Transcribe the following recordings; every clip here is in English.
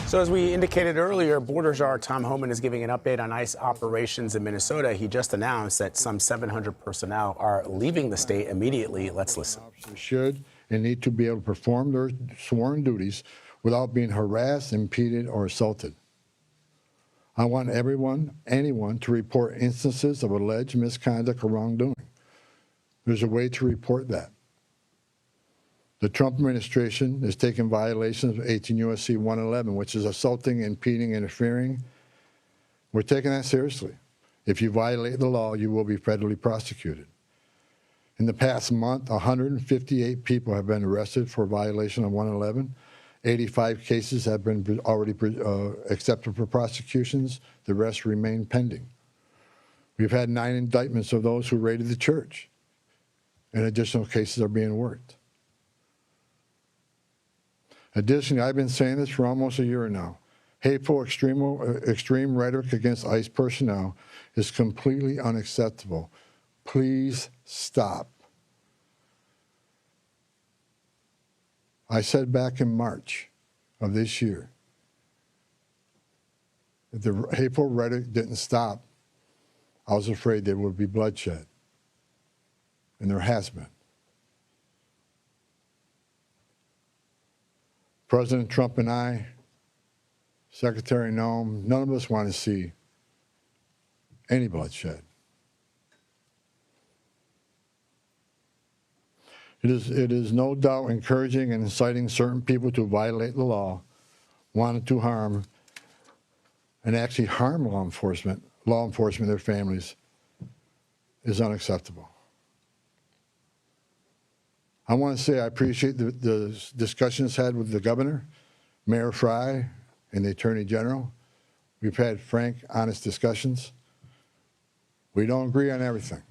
So as we indicated earlier, Border Czar Tom Homan is giving an update on ICE operations in Minnesota. He just announced that some 700 personnel are leaving the state immediately. Let's listen. Officers should and need to be able to perform their sworn duties without being harassed, impeded, or assaulted. I want anyone to report instances of alleged misconduct or wrongdoing. There's a way to report that. The Trump administration is taking violations of 18 U.S.C. 111, which is assaulting, impeding, interfering. We're taking that seriously. If you violate the law, you will be federally prosecuted. In the past month, 158 people have been arrested for violation of 111. 85 cases have been already accepted for prosecutions. The rest remain pending. We've had 9 indictments of those who raided the church, and additional cases are being worked. Additionally, I've been saying this for almost a year now. Hateful, extreme rhetoric against ICE personnel is completely unacceptable. Please stop. I said back in March of this year, if the hateful rhetoric didn't stop, I was afraid there would be bloodshed. And there has been. President Trump and I, Secretary Noem, none of us want to see any bloodshed. It is no doubt encouraging and inciting certain people to violate the law, wanting to harm, and actually harm law enforcement, their families, is unacceptable. I want to say I appreciate the discussions had with the governor, Mayor Fry, and the Attorney General. We've had frank, honest discussions. We don't agree on everything,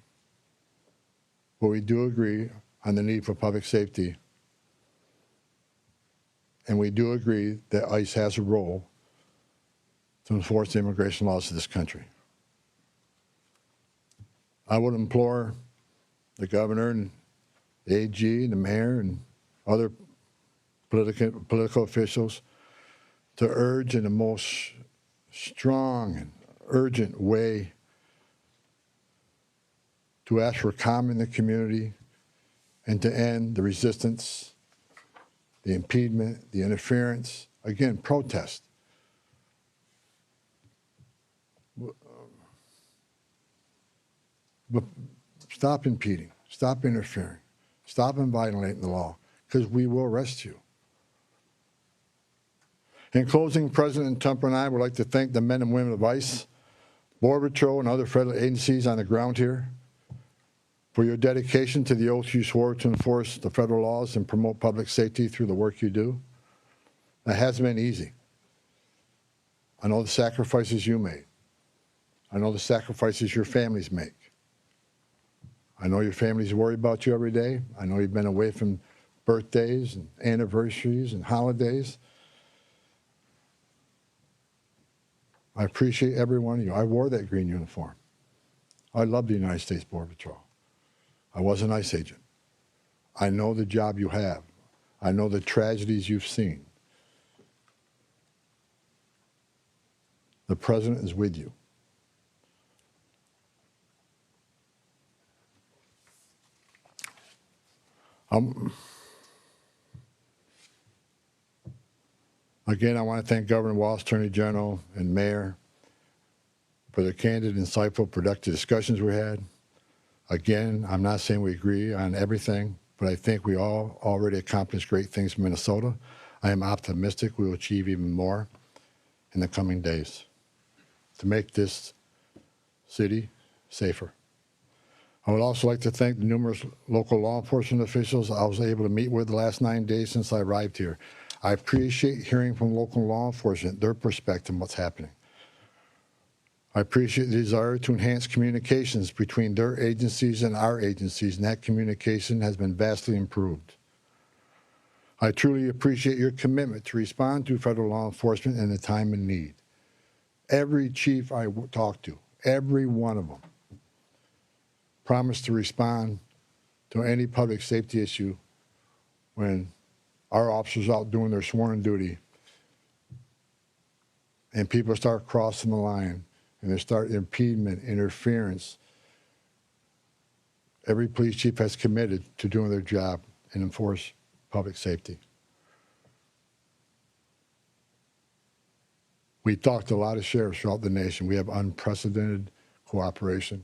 but we do agree on the need for public safety, and we do agree that ICE has a role to enforce the immigration laws of this country. I would implore the governor and the AG and the mayor and other political officials to urge in the most strong and urgent way to ask for calm in the community and to end the resistance, the impediment, the interference, again, protest. But stop impeding, stop interfering. Stop violating the law, because we will arrest you. In closing, President Trump and I would like to thank the men and women of ICE, Border Patrol, and other federal agencies on the ground here for your dedication to the oath you swore to enforce the federal laws and promote public safety through the work you do. That hasn't been easy. I know the sacrifices you made. I know the sacrifices your families make. I know your families worry about you every day. I know you've been away from birthdays and anniversaries and holidays. I appreciate every one of you. I wore that green uniform. I love the United States Border Patrol. I was an ICE agent. I know the job you have. I know the tragedies you've seen. The President is with you. Again, I want to thank Governor Walz, Attorney General, and Mayor for the candid, insightful, productive discussions we had. Again, I'm not saying we agree on everything, but I think we all already accomplished great things in Minnesota. I am optimistic we will achieve even more in the coming days to make this city safer. I would also like to thank the numerous local law enforcement officials I was able to meet with the last 9 days since I arrived here. I appreciate hearing from local law enforcement, their perspective on what's happening. I appreciate the desire to enhance communications between their agencies and our agencies, and that communication has been vastly improved. I truly appreciate your commitment to respond to federal law enforcement in a time of need. Every chief I talked to, every one of them, promised to respond to any public safety issue when our officers out doing their sworn duty and people start crossing the line and they start impediment, interference, every police chief has committed to doing their job and enforce public safety. We talked to a lot of sheriffs throughout the nation. We have unprecedented cooperation.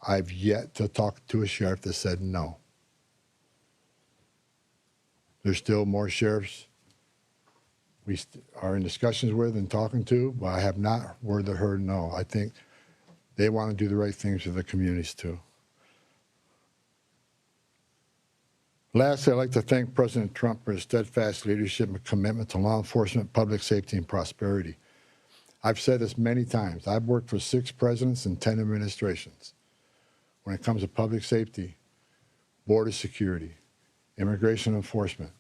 I've yet to talk to a sheriff that said no. There's still more sheriffs we are in discussions with and talking to, but I have not heard no. I think they want to do the right things for the communities too. Lastly, I'd like to thank President Trump for his steadfast leadership and commitment to law enforcement, public safety, and prosperity. I've said this many times. I've worked for 6 presidents and 10 administrations. When it comes to public safety, border security, immigration enforcement,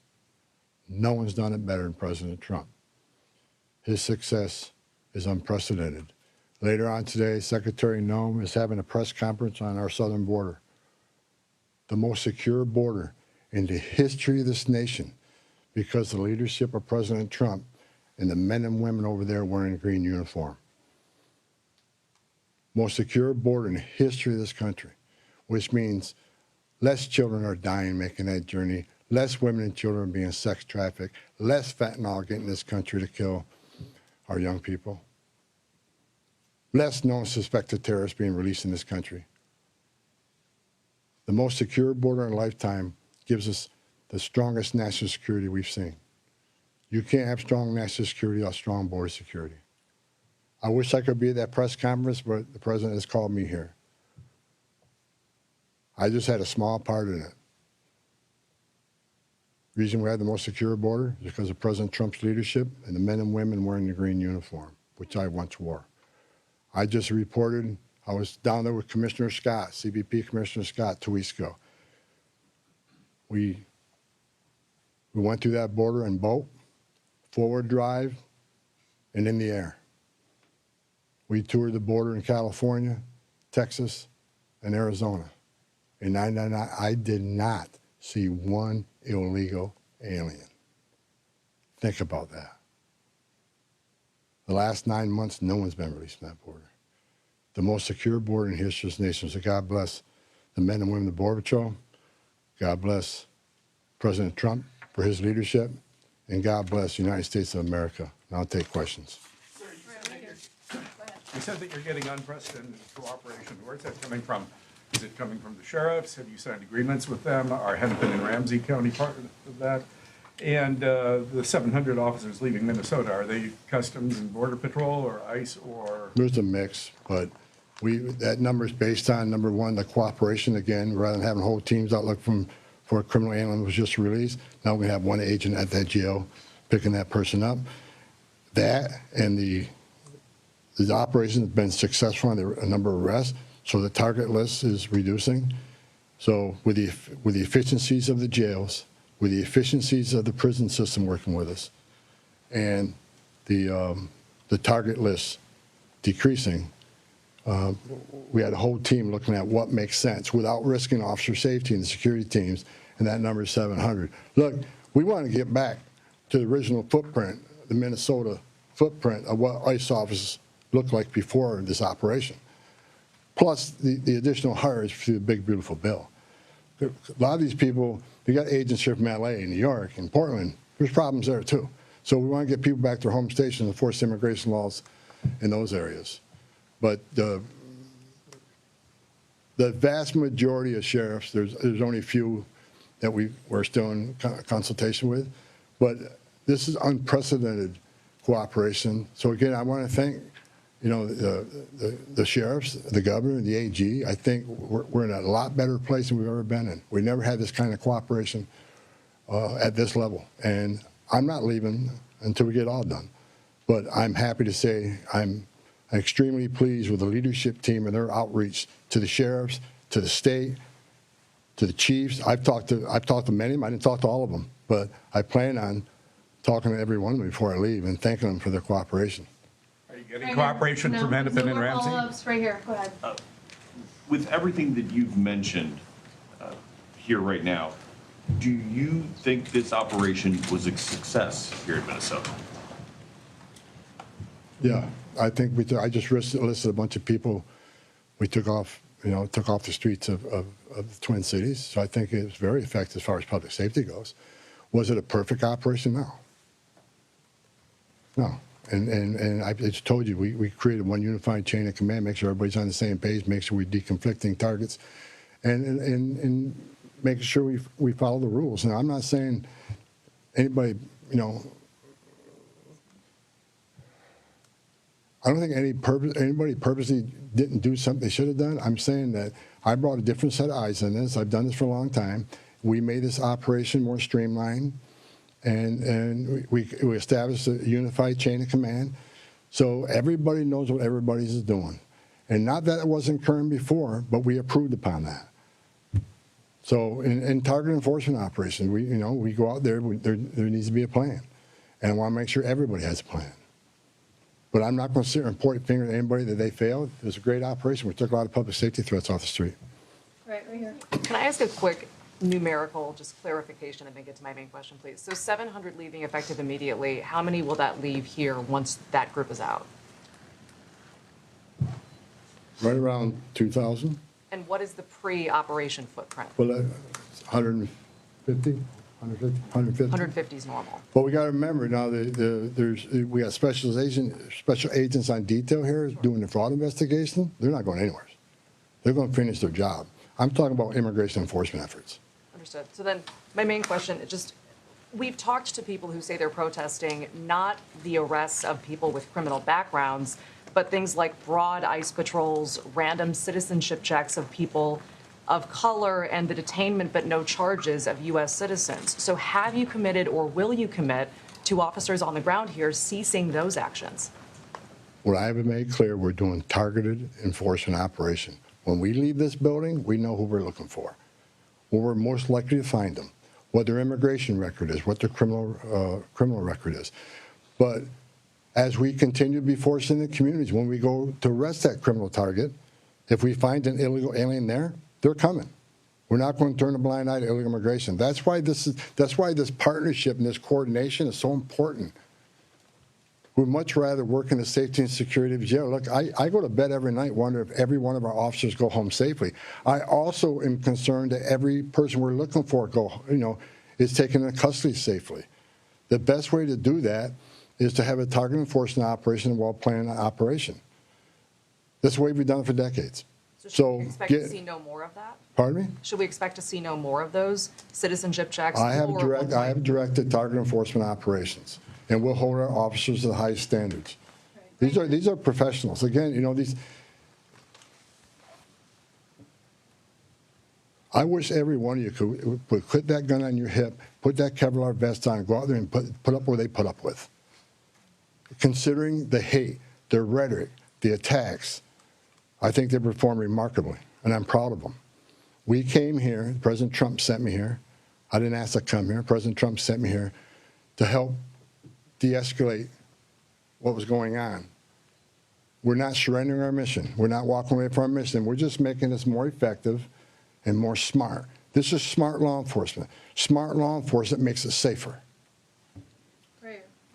no one's done it better than President Trump. His success is unprecedented. Later on today, Secretary Noem is having a press conference on our southern border, the most secure border in the history of this nation, because of the leadership of President Trump and the men and women over there wearing a green uniform. Most secure border in the history of this country, which means less children are dying making that journey, less women and children being sex trafficked, less fentanyl getting this country to kill our young people, less known suspected terrorists being released in this country. The most secure border in a lifetime gives us the strongest national security we've seen. You can't have strong national security without strong border security. I wish I could be at that press conference, but the president has called me here. I just had a small part in it. The reason we have the most secure border is because of President Trump's leadership and the men and women wearing the green uniform, which I once wore. I just reported, I was down there with Commissioner Scott, CBP Commissioner Scott, 2 weeks ago. We went through that border in boat, forward drive, and in the air. We toured the border in California, Texas, and Arizona. And I did not see one illegal alien. Think about that. The last 9 months, no one's been released from that border. The most secure border in history of this nation. So God bless the men and women of the Border Patrol. God bless President Trump for his leadership. And God bless the United States of America. And I'll take questions. You said that you're getting unprecedented cooperation. Where's that coming from? Is it coming from the sheriffs? Have you signed agreements with them? Are Hennepin and Ramsey County part of that? And the 700 officers leaving Minnesota, are they Customs and Border Patrol or ICE or? There's a mix, but that number is based on, number one, the cooperation. Again, rather than having whole teams out looking for a criminal alien who was just released, now we have one agent at that jail picking that person up. That and the operation has been successful on a number of arrests, so the target list is reducing. So with the efficiencies of the jails, with the efficiencies of the prison system working with us, and the target list decreasing, we had a whole team looking at what makes sense without risking officer safety and the security teams, and that number is 700. Look, we want to get back to the original footprint, the Minnesota footprint of what ICE officers looked like before this operation, plus the additional hires through the big, beautiful bill. A lot of these people, they got agents here from LA and New York and Portland. There's problems there too. So we want to get people back to their home stations and enforce immigration laws in those areas. But the vast majority of sheriffs, there's only a few that we're still in consultation with, but this is unprecedented cooperation. So again, I want to thank the sheriffs, the governor, the AG. I think we're in a lot better place than we've ever been in. We never had this kind of cooperation at this level. And I'm not leaving until we get it all done. But I'm happy to say I'm extremely pleased with the leadership team and their outreach to the sheriffs, to the state, to the chiefs. I've talked to many of them. I didn't talk to all of them, but I plan on talking to every one of them before I leave and thanking them for their cooperation. Are you getting cooperation from Hennepin and Ramsey? Follow-ups right here. Go ahead. With everything that you've mentioned here right now, do you think this operation was a success here in Minnesota? Yeah, I think I just listed a bunch of people we took off the streets of the Twin Cities. So I think it was very effective as far as public safety goes. Was it a perfect operation? No. No. And I just told you, we created one unified chain of command, make sure everybody's on the same page, make sure we're deconflicting targets, and making sure we follow the rules. Now, I'm not saying anybody, I don't think anybody purposely didn't do something they should have done. I'm saying that I brought a different set of eyes on this. I've done this for a long time. We made this operation more streamlined, and we established a unified chain of command, so everybody knows what everybody's doing. And not that it wasn't occurring before, but we approved upon that. So in target enforcement operations, we go out there. There needs to be a plan, and I want to make sure everybody has a plan. But I'm not going to sit here and point a finger at anybody that they failed. It was a great operation. We took a lot of public safety threats off the street. Right here. Can I ask a quick numerical, just clarification, and then get to my main question, please? So 700 leaving effective immediately. How many will that leave here once that group is out? Right around 2,000. And what is the pre-operation footprint? Well, 150, 150, 150. 150 is normal. But we got to remember now, we got special agents on detail here doing the fraud investigation. They're not going anywhere. They're going to finish their job. I'm talking about immigration enforcement efforts. Understood. So then my main question, we've talked to people who say they're protesting not the arrests of people with criminal backgrounds, but things like broad ICE patrols, random citizenship checks of people of color, and the detainment but no charges of U.S. citizens. So have you committed or will you commit to officers on the ground here ceasing those actions? What I have made clear, we're doing targeted enforcement operation. When we leave this building, we know who we're looking for, where we're most likely to find them, what their immigration record is, what their criminal record is. But as we continue to be forced in the communities, when we go to arrest that criminal target, if we find an illegal alien there, they're coming. We're not going to turn a blind eye to illegal immigration. That's why this partnership and this coordination is so important. We'd much rather work in the safety and security of jail. Look, I go to bed every night wondering if every one of our officers go home safely. I also am concerned that every person we're looking for is taken into custody safely. The best way to do that is to have a target enforcement operation and well-planned operation. That's the way we've done it for decades. So should we expect to see no more of that? Pardon me? Should we expect to see no more of those citizenship checks? I have directed target enforcement operations, and we'll hold our officers to the highest standards. These are professionals. Again, I wish every one of you could put that gun on your hip, put that Kevlar vest on, and go out there and put up what they put up with. Considering the hate, the rhetoric, the attacks, I think they performed remarkably, and I'm proud of them. We came here, President Trump sent me here. I didn't ask to come here. President Trump sent me here to help de-escalate what was going on. We're not surrendering our mission. We're not walking away from our mission. We're just making this more effective and more smart. This is smart law enforcement. Smart law enforcement makes it safer.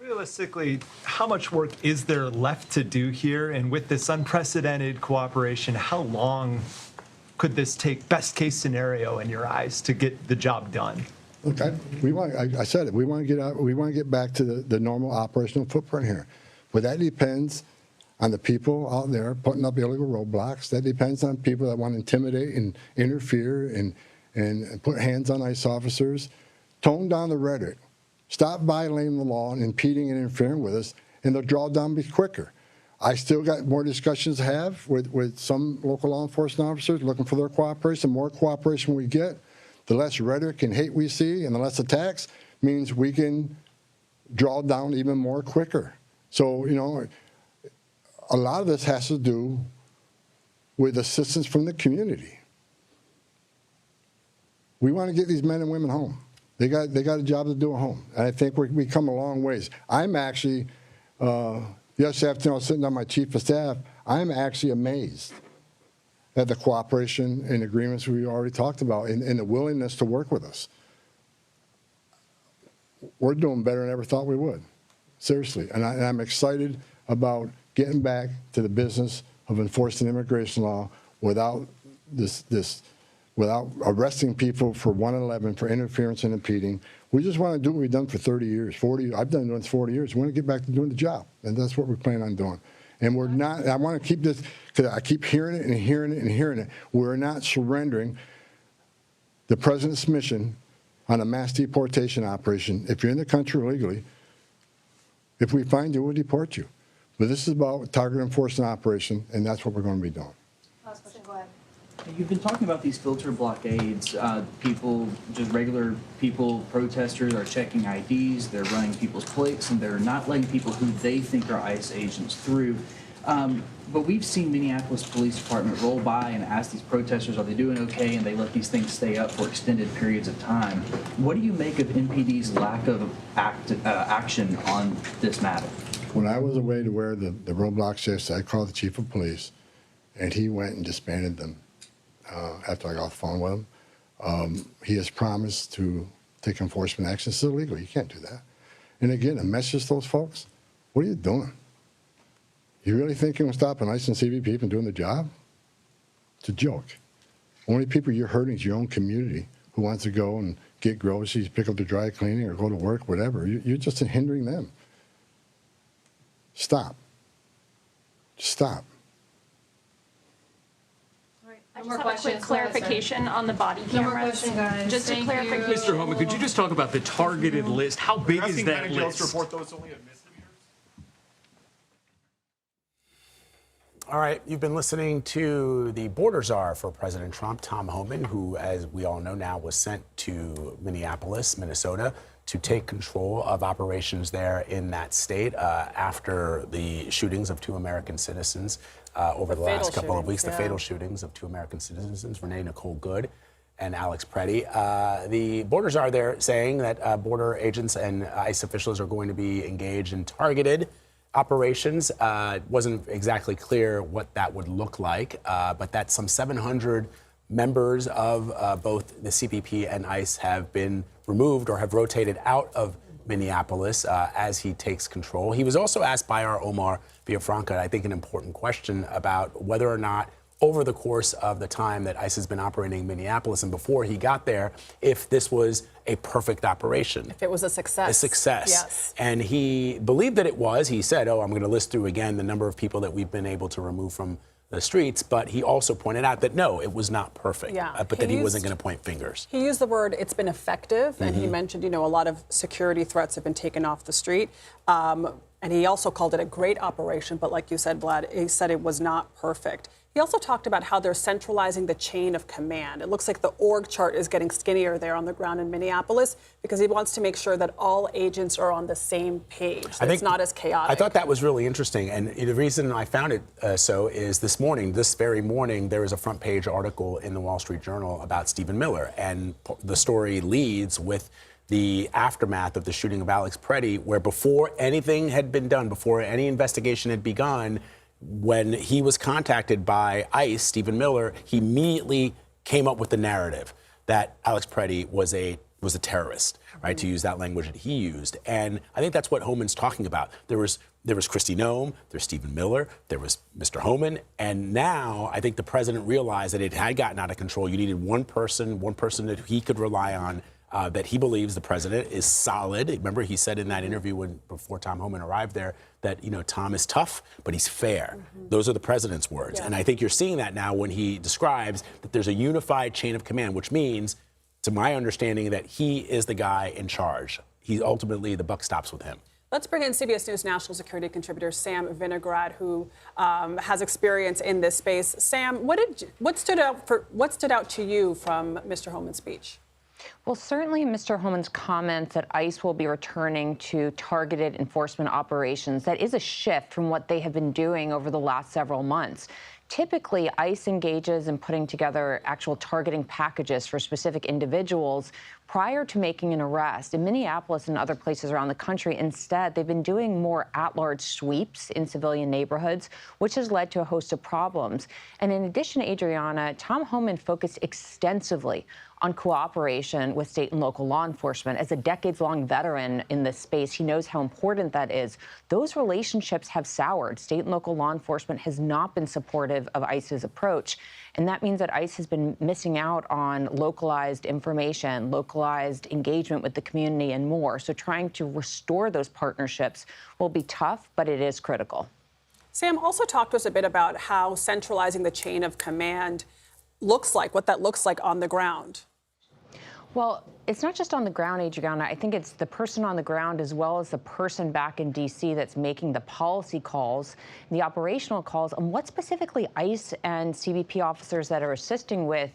Realistically, how much work is there left to do here? And with this unprecedented cooperation, how long could this take, best case scenario in your eyes, to get the job done? Look, I said it. We want to get back to the normal operational footprint here, but that depends on the people out there putting up illegal roadblocks. That depends on people that want to intimidate and interfere and put hands on ICE officers. Tone down the rhetoric. Stop violating the law and impeding and interfering with us, and the drawdown be quicker. I still got more discussions to have with some local law enforcement officers looking for their cooperation. The more cooperation we get, the less rhetoric and hate we see, and the less attacks means we can draw down even more quicker. So, a lot of this has to do with assistance from the community. We want to get these men and women home. They got a job to do at home, and I think we come a long ways. I'm actually, yesterday afternoon I was sitting down with my chief of staff, I'm actually amazed at the cooperation and agreements we already talked about and the willingness to work with us. We're doing better than I ever thought we would, seriously, and I'm excited about getting back to the business of enforcing immigration law without without arresting people for 111 for interference and impeding. We just want to do what we've done for 30 years, 40. I've done it for 40 years. We want to get back to doing the job, and that's what we plan on doing. And we're not. I want to keep this because I keep hearing it and hearing it and hearing it. We're not surrendering the president's mission on a mass deportation operation. If you're in the country illegally, if we find you, we'll deport you. But this is about target enforcement operation, and that's what we're going to be doing. Last question, go ahead. You've been talking about these filter blockades. People, just regular people, protesters are checking IDs, they're running people's plates, and they're not letting people who they think are ICE agents through. But we've seen Minneapolis Police Department roll by and ask these protesters, are they doing okay? And they let these things stay up for extended periods of time. What do you make of MPD's lack of action on this matter? When I was away to wear the roadblock shifts, I called the chief of police, and he went and disbanded them after I got off the phone with him. He has promised to take enforcement action. It's illegal. You can't do that. And again, a message to those folks, what are you doing? You really think you're going to stop an ICE and CBP from doing the job? It's a joke. Only people you're hurting is your own community who wants to go and get groceries, pick up the dry cleaning, or go to work, whatever. You're just hindering them. Stop. Stop. No I more just have a quick questions. Go ahead, sir. clarification on the body No more cameras. questions, guys. Just a Thank you. clarification. Mr. Homan, could you just talk about the targeted list? How big is that list? report those only as misdemeanors? All right, you've been listening to the border czar for President Trump, Tom Homan, who, as we all know now, was sent to Minneapolis, Minnesota, to take control of operations there in that state after the shootings of two American citizens over the last couple of weeks, the fatal shootings of two American citizens, Renee Nicole Good and Alex Preddy. The border czar there saying that border agents and ICE officials are going to be engaged in targeted operations. It wasn't exactly clear what that would look like, but that some 700 members of both the CBP and ICE have been removed or have rotated out of Minneapolis as he takes control. He was also asked by our Omar Villafranca, I think, an important question about whether or not over the course of the time that ICE has been operating in Minneapolis and before he got there, if this was a perfect operation. If it was a success. A success. Yes. And he believed that it was. He said, oh, I'm going to list through again the number of people that we've been able to remove from the streets. But he also pointed out that, no, it was not perfect. Yeah. But that he wasn't going to point fingers. He used the word, it's been effective. And he mentioned, a lot of security threats have been taken off the street. And he also called it a great operation. But like you said, Vlad, he said it was not perfect. He also talked about how they're centralizing the chain of command. It looks like the org chart is getting skinnier there on the ground in Minneapolis because he wants to make sure that all agents are on the same page. That it's not as chaotic. I thought that was really interesting. And the reason I found it so is this very morning, there was a front page article in the Wall Street Journal about Stephen Miller. And the story leads with the aftermath of the shooting of Alex Preddy, where before anything had been done, before any investigation had begun, when he was contacted by ICE, Stephen Miller, he immediately came up with the narrative that Alex Preddy was a terrorist, right? To use that language that he used. And I think that's what Homan's talking about. There was Kristi Noem, there's Stephen Miller, there was Mr. Homan, and now I think the president realized that it had gotten out of control. You needed one person that he could rely on, that he believes the president is solid. Remember, he said in that interview before Tom Homan arrived there that, Tom is tough, but he's fair. Those are the president's words. Yeah. And I think you're seeing that now when he describes that there's a unified chain of command, which means, to my understanding, that he is the guy in charge. He ultimately, the buck stops with him. Let's bring in CBS News national security contributor Sam Vinograd, who has experience in this space. Sam, what stood out to you from Mr. Homan's speech? Well, certainly Mr. Homan's comments that ICE will be returning to targeted enforcement operations, that is a shift from what they have been doing over the last several months. Typically, ICE engages in putting together actual targeting packages for specific individuals prior to making an arrest. In Minneapolis and other places around the country, instead, they've been doing more at-large sweeps in civilian neighborhoods, which has led to a host of problems. And in addition, Adriana, Tom Homan focused extensively on cooperation with state and local law enforcement. As a decades-long veteran in this space, he knows how important that is. Those relationships have soured. State and local law enforcement has not been supportive of ICE's approach. And that means that ICE has been missing out on localized information, localized engagement with the community, and more. So trying to restore those partnerships will be tough, but it is critical. Sam, also talk to us a bit about how centralizing the chain of command looks like, what that looks like on the ground. Well, it's not just on the ground, Adriana. I think it's the person on the ground as well as the person back in D.C. that's making the policy calls, the operational calls on what specifically ICE and CBP officers that are assisting with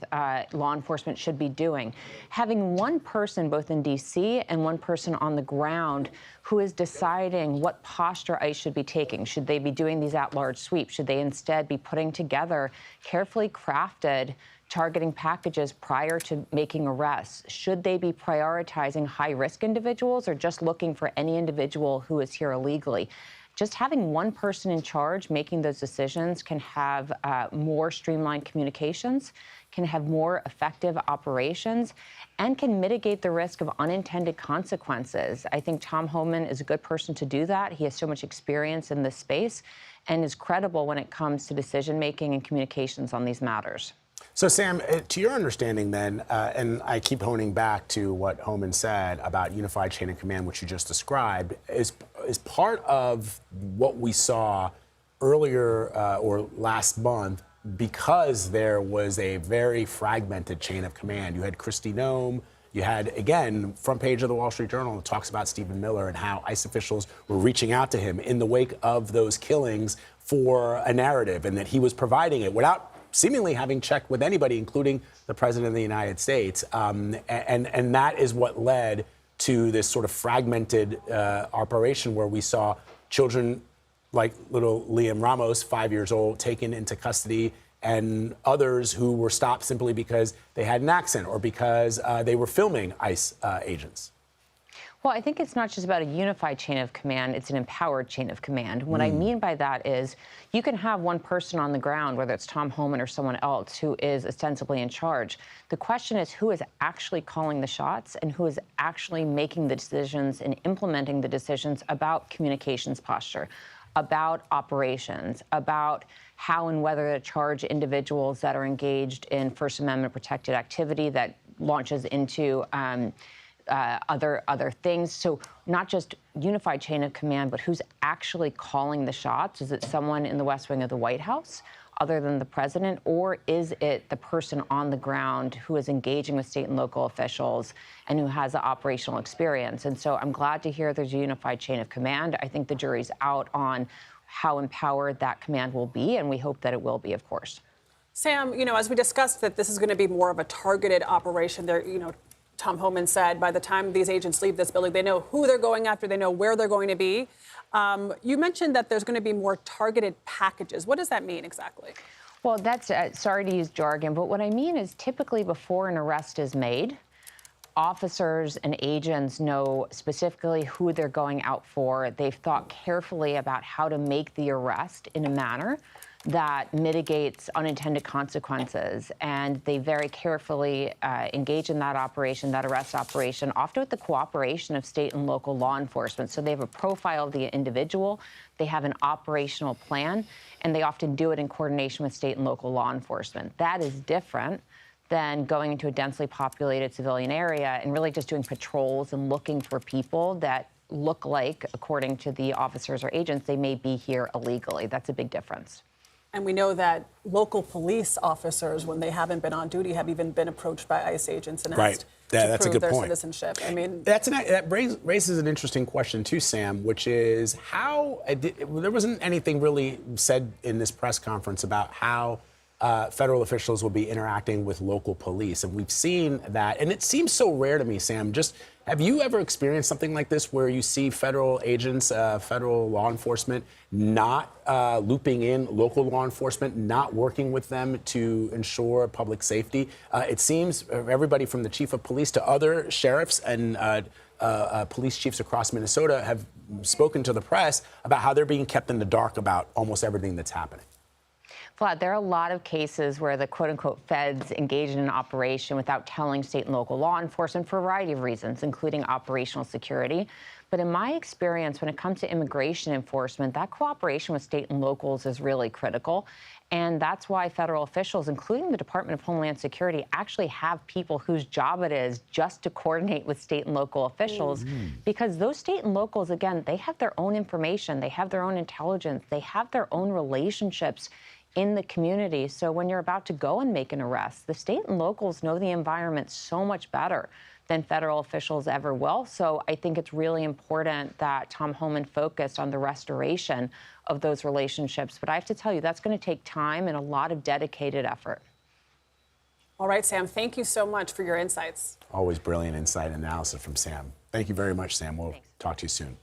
law enforcement should be doing. Having one person both in D.C. and one person on the ground who is deciding what posture ICE should be taking. Should they be doing these at-large sweeps? Should they instead be putting together carefully crafted targeting packages prior to making arrests? Should they be prioritizing high-risk individuals or just looking for any individual who is here illegally? Just having one person in charge making those decisions can have more streamlined communications, can have more effective operations, and can mitigate the risk of unintended consequences. I think Tom Homan is a good person to do that. He has so much experience in this space and is credible when it comes to decision-making and communications on these matters. So, Sam, to your understanding then, and I keep honing back to what Homan said about unified chain of command, which you just described, is part of what we saw earlier or last month, because there was a very fragmented chain of command. You had Kristi Noem. You had, again, front page of the Wall Street Journal that talks about Stephen Miller and how ICE officials were reaching out to him in the wake of those killings for a narrative, and that he was providing it without seemingly having checked with anybody, including the President of the United States. And that is what led to this sort of fragmented operation where we saw children like little Liam Ramos, 5 years old, taken into custody, and others who were stopped simply because they had an accent or because they were filming ICE agents. Well, I think it's not just about a unified chain of command, it's an empowered chain of command. What I mean by that is you can have one person on the ground, whether it's Tom Homan or someone else, who is ostensibly in charge. The question is who is actually calling the shots and who is actually making the decisions and implementing the decisions about communications posture, about operations, about how and whether to charge individuals that are engaged in First Amendment protected activity that launches into other things. So not just unified chain of command, but who's actually calling the shots? Is it someone in the West Wing of the White House other than the president, or is it the person on the ground who is engaging with state and local officials and who has the operational experience? And so I'm glad to hear there's a unified chain of command. I think the jury's out on how empowered that command will be, and we hope that it will be, of course. Sam, as we discussed that this is going to be more of a targeted operation there, Tom Homan said by the time these agents leave this building, they know who they're going after, they know where they're going to be. You mentioned that there's going to be more targeted packages. What does that mean exactly? Well, that's, sorry to use jargon, but what I mean is typically before an arrest is made, officers and agents know specifically who they're going out for. They've thought carefully about how to make the arrest in a manner that mitigates unintended consequences. And they very carefully engage in that operation, that arrest operation, often with the cooperation of state and local law enforcement. So they have a profile of the individual, they have an operational plan, and they often do it in coordination with state and local law enforcement. That is different than going into a densely populated civilian area and really just doing patrols and looking for people that look like, according to the officers or agents, they may be here illegally. That's a big difference. And we know that local police officers, when they haven't been on duty, have even been approached by ICE agents and asked to prove their citizenship. I mean, that raises an interesting question too, Sam, which is how there wasn't anything really said in this press conference about how federal officials will be interacting with local police. And we've seen that. And it seems so rare to me, Sam. Just have you ever experienced something like this where you see federal agents, federal law enforcement not looping in local law enforcement, not working with them to ensure public safety? It seems everybody from the chief of police to other sheriffs and police chiefs across Minnesota have spoken to the press about how they're being kept in the dark about almost everything that's happening. Vlad, there are a lot of cases where the quote-unquote feds engage in an operation without telling state and local law enforcement for a variety of reasons, including operational security. But in my experience, when it comes to immigration enforcement, that cooperation with state and locals is really critical. And that's why federal officials, including the Department of Homeland Security, actually have people whose job it is just to coordinate with state and local officials. Because those state and locals, again, they have their own information, they have their own intelligence, they have their own relationships in the community. So when you're about to go and make an arrest, the state and locals know the environment so much better than federal officials ever will. So I think it's really important that Tom Homan focused on the restoration of those relationships. But I have to tell you, that's going to take time and a lot of dedicated effort. All right, Sam, thank you so much for your insights. Always brilliant insight and analysis from Sam. Thank you very much, Sam. We'll talk to you soon.